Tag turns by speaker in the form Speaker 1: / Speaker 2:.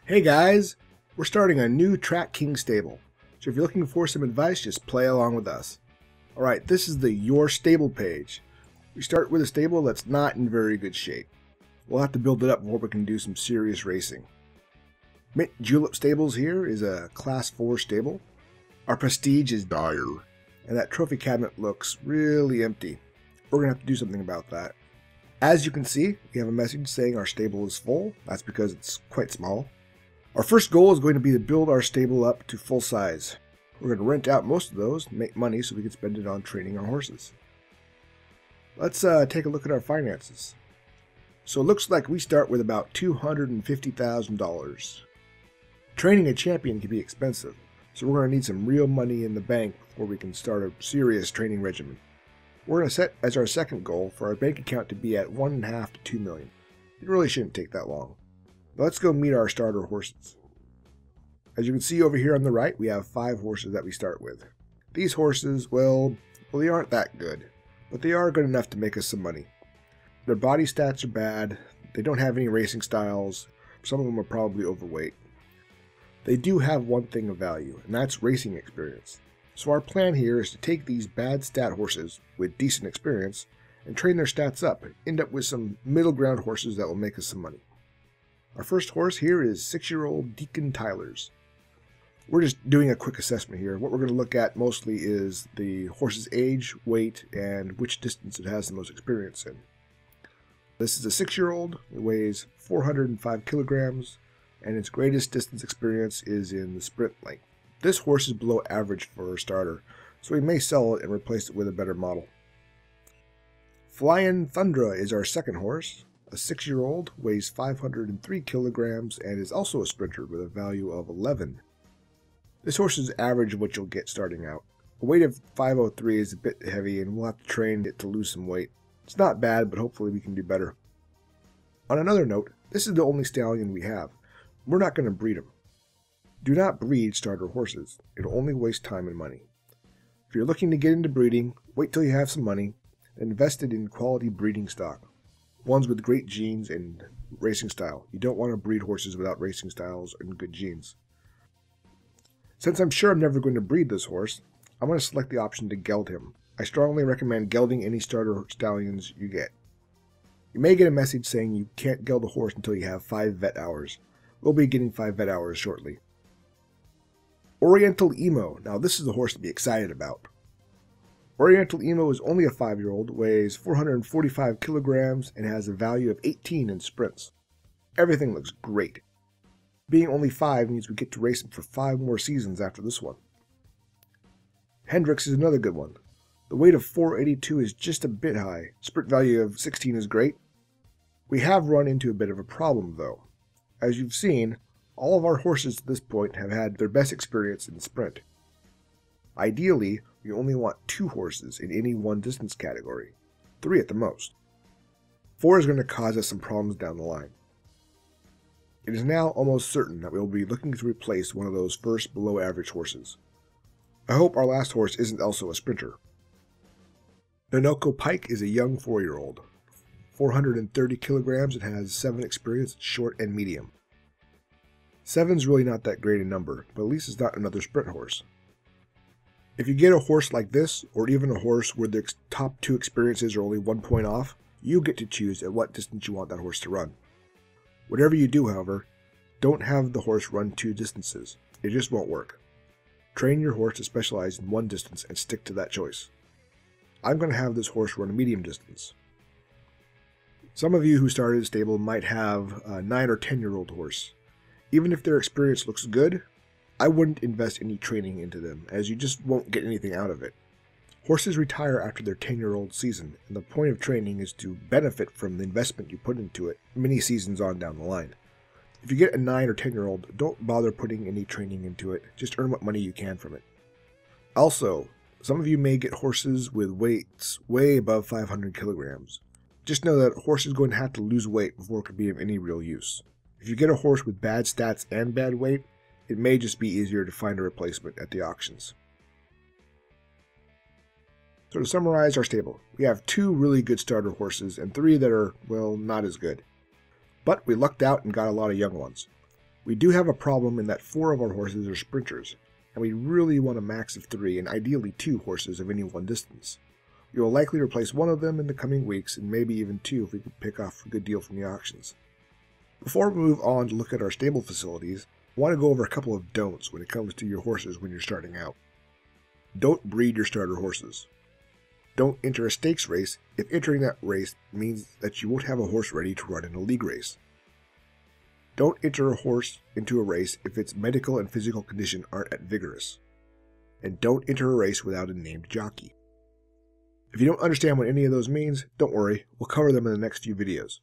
Speaker 1: Hey guys, we're starting a new Track King stable, so if you're looking for some advice, just play along with us. Alright, this is the Your Stable page. We start with a stable that's not in very good shape. We'll have to build it up before we can do some serious racing. Mint Julep Stables here is a Class 4 stable. Our prestige is dire, and that trophy cabinet looks really empty. We're going to have to do something about that. As you can see, we have a message saying our stable is full. That's because it's quite small. Our first goal is going to be to build our stable up to full size. We're going to rent out most of those and make money so we can spend it on training our horses. Let's take a look at our finances. So it looks like we start with about $250,000. Training a champion can be expensive, so we're going to need some real money in the bank before we can start a serious training regimen. We're going to set as our second goal for our bank account to be at $1.5 to $2 million. It really shouldn't take that long. Let's go meet our starter horses. As you can see over here on the right, we have 5 horses that we start with. These horses, well, they aren't that good, but they are good enough to make us some money. Their body stats are bad, they don't have any racing styles, some of them are probably overweight. They do have one thing of value, and that's racing experience. So our plan here is to take these bad stat horses with decent experience and train their stats up and end up with some middle ground horses that will make us some money. Our first horse here is 6-year-old Deacon Tyler's. We're just doing a quick assessment here. What we're going to look at mostly is the horse's age, weight, and which distance it has the most experience in. This is a 6-year-old. It weighs 405 kilograms, and its greatest distance experience is in the sprint length. This horse is below average for a starter, so we may sell it and replace it with a better model. Flyin' Thundra is our second horse. A 6-year-old, weighs 503 kilograms, and is also a sprinter with a value of 11. This horse is average of what you'll get starting out. A weight of 503 is a bit heavy, and we'll have to train it to lose some weight. It's not bad, but hopefully we can do better. On another note, this is the only stallion we have. We're not going to breed him. Do not breed starter horses. It'll only waste time and money. If you're looking to get into breeding, wait till you have some money, and invest it in quality breeding stock. Ones with great genes and racing style. You don't want to breed horses without racing styles and good genes. Since I'm sure I'm never going to breed this horse, I'm going to select the option to geld him. I strongly recommend gelding any starter stallions you get. You may get a message saying you can't geld a horse until you have 5 vet hours. We'll be getting 5 vet hours shortly. Oriental Emo. Now this is a horse to be excited about. Oriental Emo is only a 5-year-old, weighs 445 kilograms, and has a value of 18 in sprints. Everything looks great. Being only 5 means we get to race him for 5 more seasons after this one. Hendrix is another good one. The weight of 482 is just a bit high. Sprint value of 16 is great. We have run into a bit of a problem though. As you've seen, all of our horses at this point have had their best experience in sprint. Ideally, we only want 2 horses in any one distance category, 3 at the most. 4 is going to cause us some problems down the line. It is now almost certain that we will be looking to replace one of those first below average horses. I hope our last horse isn't also a sprinter. Nonoco Pike is a young 4-year-old, 430 kilograms, and has 7 experience, short and medium. 7's really not that great a number, but at least it's not another sprint horse. If you get a horse like this, or even a horse where the top 2 experiences are only 1 point off, you get to choose at what distance you want that horse to run. Whatever you do, however, don't have the horse run 2 distances. It just won't work. Train your horse to specialize in one distance and stick to that choice. I'm going to have this horse run a medium distance. Some of you who started a stable might have a 9 or 10-year-old horse. Even if their experience looks good, I wouldn't invest any training into them, as you just won't get anything out of it. Horses retire after their 10-year-old season, and the point of training is to benefit from the investment you put into it many seasons on down the line. If you get a 9 or 10-year-old, don't bother putting any training into it, just earn what money you can from it. Also, some of you may get horses with weights way above 500 kilograms. Just know that a horse is going to have to lose weight before it can be of any real use. If you get a horse with bad stats and bad weight, it may just be easier to find a replacement at the auctions. So to summarize our stable, we have 2 really good starter horses and 3 that are, well, not as good. But we lucked out and got a lot of young ones. We do have a problem in that 4 of our horses are sprinters, and we really want a max of 3 and ideally 2 horses of any one distance. We will likely replace one of them in the coming weeks, and maybe even 2 if we can pick off a good deal from the auctions. Before we move on to look at our stable facilities, I want to go over a couple of don'ts when it comes to your horses when you're starting out. Don't breed your starter horses. Don't enter a stakes race if entering that race means that you won't have a horse ready to run in a league race. Don't enter a horse into a race if its medical and physical condition aren't at vigorous. And don't enter a race without a named jockey. If you don't understand what any of those means, don't worry, we'll cover them in the next few videos.